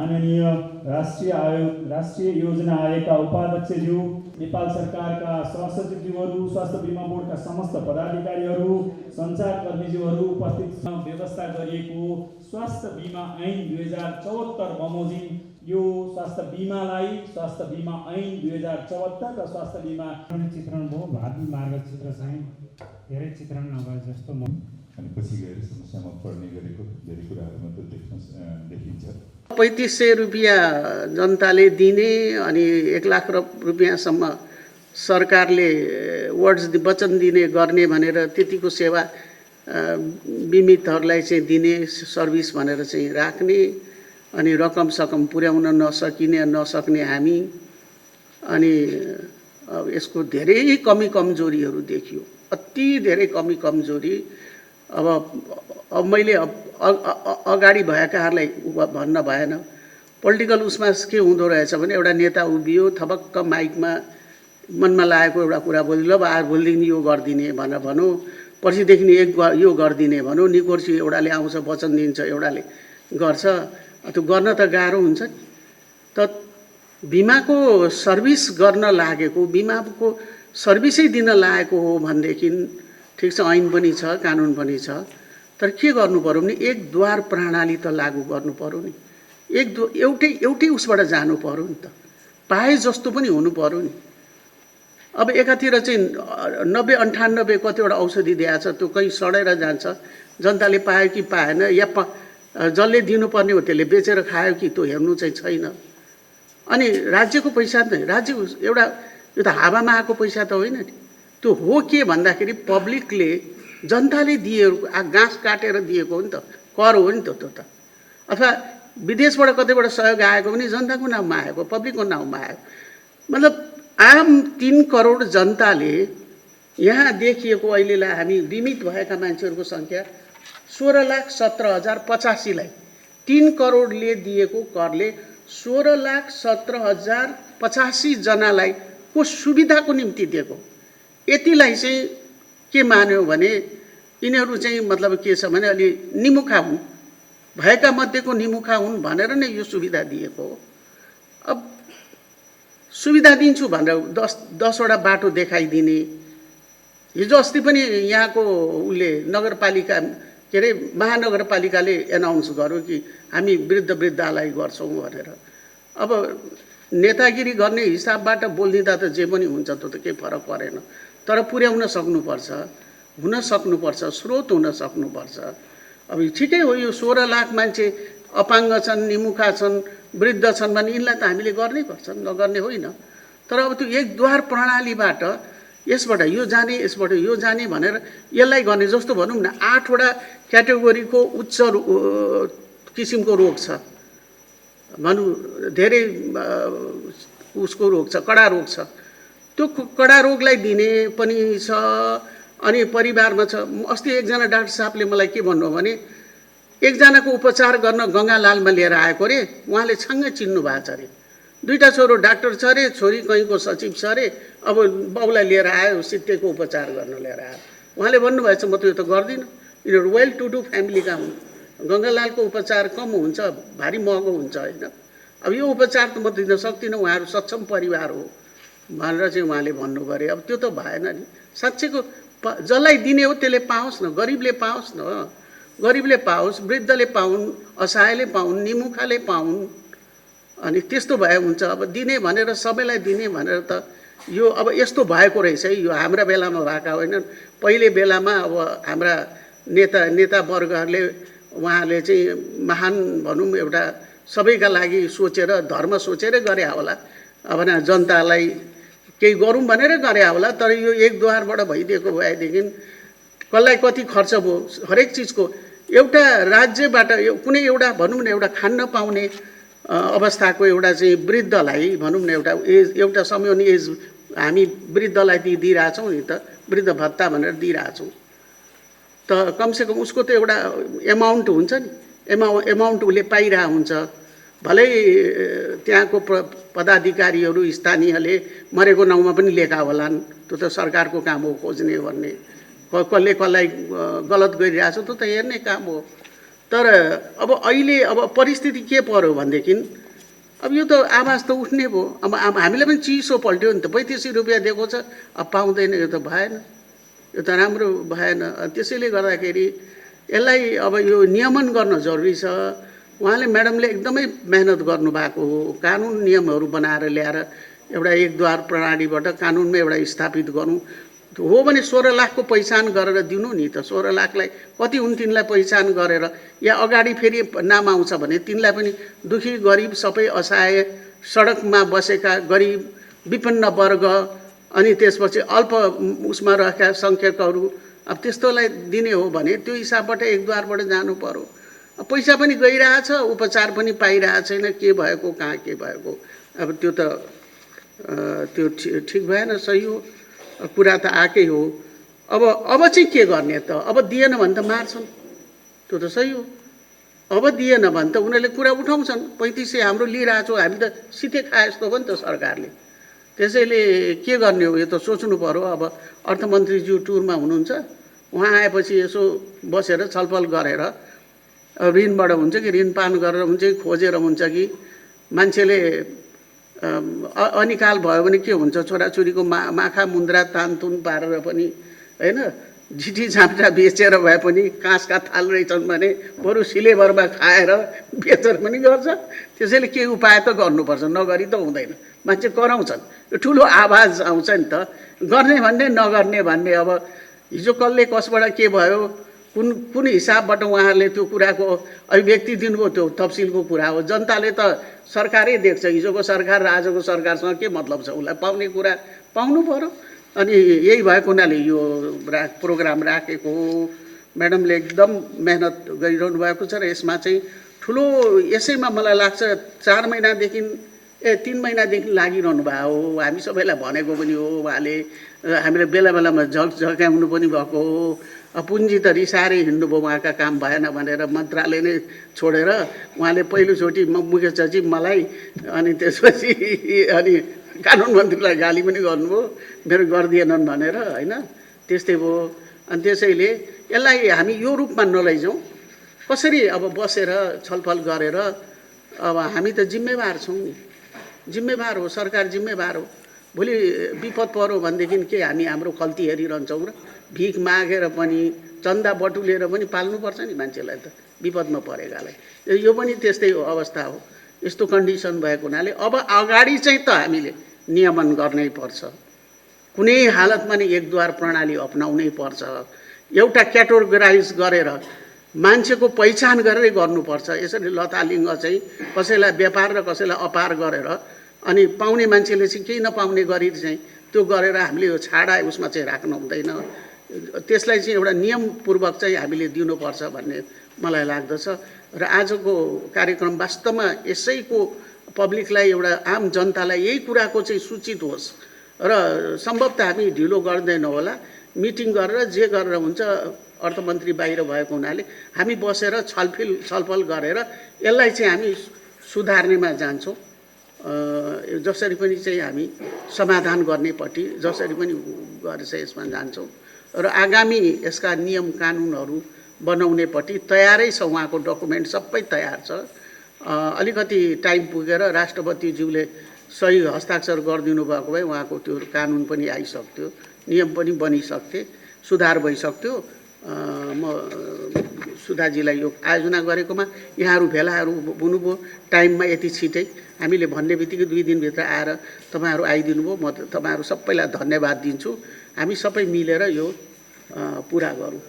माननीय राष्ट्रिय योजना आयोगका उपाध्यक्षज्यू, नेपाल सरकारका सहसचिवज्यूहरू, स्वास्थ्य बीमा बोर्डका समस्त पदाधिकारीहरू, सञ्चारकर्मीज्यूहरू उपस्थित व्यवस्था गरिएको स्वास्थ्य बीमा ऐन 2074 बमोजिम यो स्वास्थ्य बीमा ऐन 2074 र स्वास्थ्य बीमा चित्रण भयो। भावी मार्गचित्र चाहिँ धेरै चित्रण नभए जस्तो अनि पछि गएर समस्यामा पर्ने गरेको धेरै कुराहरूमा त देखिन्छ। 3500 रुपियाँ जनताले दिने अनि 1 लाख रुपियाँसम्म सरकारले वचन दिने गर्ने भनेर त्यतिको सेवा बिमितहरूलाई चाहिँ दिने सर्भिस भनेर चाहिँ राख्ने अनि रकम सकम पुर्याउन नसक्ने हामी अनि यसको धेरै कमजोरीहरू देखियो, अति धेरै कमजोरी। अब मैले अगाडि भएकाहरूलाई भन्न भएन। पोलिटिकल उसमा के हुँदो रहेछ भने एउटा नेता उभियो, थपक्क माइकमा मनमा लागेको एउटा कुरा बोलिदियो, ल आज भोलिदेखि यो गरिदिने भनेर भनौँ, पर्सिदेखि यो गरिदिने भनौँ, निकोर्सी एउटाले आउँछ वचन दिन्छ, एउटाले गर्छ। त्यो गर्न त गाह्रो हुन्छ नि। त बिमाको सर्भिस गर्न लागेको, बिमाको सर्भिसै दिन लागेको हो भनेदेखि ठिक छ, ऐन पनि छ, कानुन पनि छ, तर के गर्नु पर्यो भने एक द्वार प्रणाली त लागू गर्नु पर्यो नि। एउटै उसबाट जानु पर्यो नि त, पाए जस्तो पनि हुनु पर्यो नि। अब एकातिर चाहिँ 90-98 कतिवटा औषधि दिएको छ, त्यो कहीँ सडेर जान्छ, जनताले पायो कि पाएन, या जसले दिनुपर्ने हो त्यसले बेचेर खायो कि त्यो हेर्नु चाहिँ छैन। अनि राज्यको पैसा त एउटा यो त हावामा आएको पैसा त होइन नि। त्यो हो के भन्दाखेरि पब्लिकले जनताले दिएको घाँस काटेर दिएको हो नि त, कर हो नि त त्यो त। अथवा विदेशबाट कतैबाट सहयोग आएको पनि जनताको नाममा आएको, पब्लिकको नाममा आयो। मतलब आम 3 करोड जनताले यहाँ देखिएको अहिलेलाई हामी बिमित भएका मान्छेहरूको सङ्ख्या 16,17,085लाई 3 करोडले दिएको करले 16,17,085 जनालाई को सुविधाको निम्ति दिएको। यतिलाई चाहिँ के मान्यो भने यिनीहरू चाहिँ मतलब के छ भने अलि निमुखा हुन्, भएका मध्येको निमुखा हुन् भनेर नै यो सुविधा दिएको हो। अब सुविधा दिन्छु भनेर 10वटा बाटो देखाइदिने। हिजो अस्ति पनि यहाँको उसले नगरपालिका के अरे महानगरपालिकाले एनाउन्स गर्यो कि हामी वृद्धलाई गर्छौँ भनेर। अब नेतागिरी गर्ने हिसाबबाट बोलिदिँदा त जे पनि हुन्छ, त्यो त केही फरक परेन। तर पुर्याउन सक्नुपर्छ, हुन सक्नुपर्छ, स्रोत हुन सक्नुपर्छ। अब ठिकै हो, यो 16 लाख मान्छे अपाङ्ग छन्, निमुखा छन्, वृद्ध छन् भने यिनलाई त हामीले गर्नै पर्छ, नगर्ने होइन। तर अब त्यो एक द्वार प्रणालीबाट यसबाट यो जाने, यसबाट यो जाने भनेर यसलाई गर्ने जस्तो भनौँ न, 8वटा क्याटेगोरीको उच्च किसिमको रोग छ भनौँ, धेरै उसको रोग छ, कडा रोग छ। त्यो कडा रोगलाई दिने पनि छ। अनि परिवारमा छ। अस्ति एकजना डाक्टर साहबले मलाई के भन्नु भने एकजनाको उपचार गर्न गङ्गालालमा लिएर आएको रे, उहाँले छाङ्गै चिन्नु भएको छ अरे। 2टा छोरो डाक्टर छ अरे, छोरी कहीँको सचिव छ अरे। अब बाउलाई लिएर आयो, सित्तेको उपचार गर्न लिएर आयो। उहाँले भन्नुभएछ म त यो त गर्दिनँ, यिनीहरू वेल टु डु फ्यामिलीका हुन्, गङ्गालालको उपचार कम हुन्छ, भारी महँगो हुन्छ होइन। अब यो उपचार त म दिन सक्दिनँ, उहाँहरू सक्षम परिवार हो भनेर चाहिँ उहाँले भन्नु गरे। अब त्यो त भएन नि। साँच्चैको जसलाई दिने हो त्यसले पाओस् न, गरिबले पाओस् न, गरिबले पाओस्, वृद्धले पाउन्, असहायले पाउन्, निमुखाले पाउन्। अनि त्यस्तो भए हुन्छ। अब दिने भनेर सबैलाई दिने भनेर त यो अब यस्तो भएको रहेछ है। यो हाम्रा बेलामा भएका होइनन्, पहिले बेलामा अब हाम्रा नेतावर्गहरूले उहाँले चाहिँ महान भनौँ एउटा सबैका लागि सोचेर, धर्म सोचेर गरे होला। अब जनतालाई केही गरौँ भनेर गरे होला। तर यो एक द्वारबाट भइदिएको भएदेखि कसलाई कति खर्च भयो हरेक चिजको। एउटा राज्यबाट कुनै एउटा भनौँ न एउटा खान नपाउने अवस्थाको एउटा चाहिँ वृद्धलाई भनौँ न एउटा समयन एज हामी वृद्धलाई दिइरहेछौँ नि त, वृद्ध भत्ता भनेर दिइरहेछौँ। त कमसेकम उसको त एउटा एमाउन्ट हुन्छ नि, एमाउन्ट उसले पाइरहेको हुन्छ। भलै त्यहाँको पदाधिकारीहरू स्थानीयले मरेको नाउँमा पनि लेखा होलान्, त्यो त सरकारको काम हो खोज्ने भन्ने। कसले कसलाई गलत गरिरहेछ त्यो त हेर्ने काम हो। तर अब अहिले अब परिस्थिति के पर्यो भनेदेखि अब यो त आवाज त उठ्ने भयो। अब हामीले पनि चिसो पल्ट्यो नि त, 35 रुपियाँ दिएको छ, अब पाउँदैन, यो त भएन, यो त राम्रो भएन। त्यसैले गर्दाखेरि यसलाई अब यो नियमन गर्न जरुरी छ। उहाँले म्याडमले एकदमै मेहनत गर्नुभएको हो, कानुन नियमहरू बनाएर ल्याएर एउटा एकद्वार प्रणालीबाट कानुनमा एउटा स्थापित गर्नु हो भने 16 लाखको पहिचान गरेर दिनु नि त। 16 लाखलाई कति हुन् तिनलाई पहिचान गरेर, या अगाडि फेरि नाम आउँछ भने तिनलाई पनि दुखी गरिब सबै असहाय सडकमा बसेका गरिब विपन्न वर्ग अनि त्यसपछि अल्प उसमा रहेका सङ्ख्यकहरू, अब त्यस्तोलाई दिने हो भने त्यो हिसाबबाट एकद्वारबाट जानु पर्यो। पैसा पनि गइरहेछ, उपचार पनि पाइरहेको छैन, के भएको कहाँ के भएको, अब त्यो त त्यो ठिक भएन, सही हो, कुरा त आएकै हो। अब चाहिँ के गर्ने त? अब दिएन भने त मार्छन्, त्यो त सही हो। अब दिएन भने त उनीहरूले कुरा उठाउँछन्, 3500 हाम्रो लिइरहेको छौँ, हामी त सिधै खाए जस्तो हो नि त सरकारले। त्यसैले के गर्ने हो, यो त सोच्नु पर्यो। अब अर्थमन्त्रीज्यू टुरमा हुनुहुन्छ, उहाँ आएपछि यसो बसेर छलफल गरेर ऋणबाट हुन्छ कि ऋण पान गरेर हुन्छ कि खोजेर हुन्छ कि मान्छेले अनिकाल भयो भने के हुन्छ, छोराछोरीको माखा मुन्द्रा तानतुन पारेर पनि होइन, झिठी झाँप्टा बेचेर भए पनि काँसका थाल रहेछन् भने बरु सिलेबरमा खाएर बेचेर पनि गर्छ। त्यसैले केही उपाय त गर्नुपर्छ, नगरी त हुँदैन। मान्छे कराउँछन्, यो ठुलो आवाज आउँछ नि त, गर्ने भन्ने नगर्ने भन्ने। अब हिजो कसले कसबाट के भयो, कुन हिसाबबाट उहाँहरूले त्यो कुराको अभिव्यक्ति दिनुभयो, त्यो तफसिलको कुरा हो। जनताले त सरकारै देख्छ, हिजोको सरकार र आजको सरकारसँग के मतलब छ, उसलाई पाउने कुरा पाउनु पर्यो। अनि यही भएको हुनाले यो प्रोग्राम राखेको हो। म्याडमले एकदम मेहनत गरिरहनु भएको छ र यसमा चाहिँ ठुलो, यसैमा मलाई लाग्छ 4 महिनादेखि 3 महिनादेखि लागिरहनु भएको हो। हामी सबैलाई भनेको पनि हो, उहाँले हामीले बेला बेलामा झल्काउनु पनि भएको हो। पुँजी त रिसाएरै हिँड्नुभयो, उहाँका काम भएन भनेर मन्त्रालय नै छोडेर उहाँले पहिलोचोटि मुख्य सचिव मलाई अनि त्यसपछि अनि कानुन मन्त्रीलाई गाली पनि गर्नुभयो, मेरो गरिदिएनन् भनेर होइन, त्यस्तै भयो। अनि त्यसैले यसलाई हामी यो रूपमा नलैजाउँ, कसरी अब बसेर छलफल गरेर, अब हामी त जिम्मेवार छौँ नि, जिम्मेवार हो, सरकार जिम्मेवार हो। भोलि विपद पर्यो भनेदेखि के हामी हाम्रो खल्ती हेरिरहन्छौँ र भिख मागेर पनि चन्दा बटुलेर पनि पाल्नुपर्छ नि मान्छेलाई त, विपदमा परेकालाई। यो पनि त्यस्तै हो, अवस्था हो। यस्तो कन्डिसन भएको हुनाले अब अगाडि चाहिँ त हामीले नियमन गर्नै पर्छ, कुनै हालतमा नै एकद्वार प्रणाली अपनाउनै पर्छ। एउटा क्याटेगोराइज गरेर मान्छेको पहिचान गरेरै गर्नुपर्छ। यसरी लतालिङ्ग चाहिँ कसैलाई व्यापार र कसैलाई अपार गरेर अनि पाउने मान्छेले चाहिँ केही नपाउने गरी चाहिँ त्यो गरेर हामीले यो छाडा उसमा चाहिँ राख्नु हुँदैन। त्यसलाई चाहिँ एउटा नियमपूर्वक चाहिँ हामीले दिनुपर्छ भन्ने मलाई लाग्दछ। र आजको कार्यक्रम वास्तवमा यसैको पब्लिकलाई, एउटा आम जनतालाई यही कुराको चाहिँ सूचित होस् र सम्भवतः हामी ढिलो गर्दैनौँ होला। मिटिङ गरेर जे गरेर हुन्छ, अर्थमन्त्री बाहिर भएको हुनाले हामी बसेर छलफल गरेर यसलाई चाहिँ हामी सुधार्नेमा जान्छौँ। जसरी पनि चाहिँ हामी समाधान गर्नेपट्टि जसरी पनि गरेर चाहिँ यसमा जान्छौँ र आगामी यसका नियम कानुनहरू बनाउनेपट्टि तयारै छ। उहाँको डकुमेन्ट सबै तयार छ। अलिकति टाइम पुगेर राष्ट्रपतिज्यूले सही हस्ताक्षर गरिदिनु भएको भए उहाँको त्यो कानुन पनि आइसक्थ्यो, नियम पनि बनिसक्थे, सुधार भइसक्थ्यो। म सुधाजीलाई यो आयोजना गरेकोमा यहाँहरू भेलाहरू हुनुभयो टाइममा, यति छिटै हामीले भन्ने बित्तिकै 2 दिनभित्र आएर तपाईँहरू आइदिनु भयो। म तपाईँहरू सबैलाई धन्यवाद दिन्छु। हामी सबै मिलेर यो पुरा गरौँ।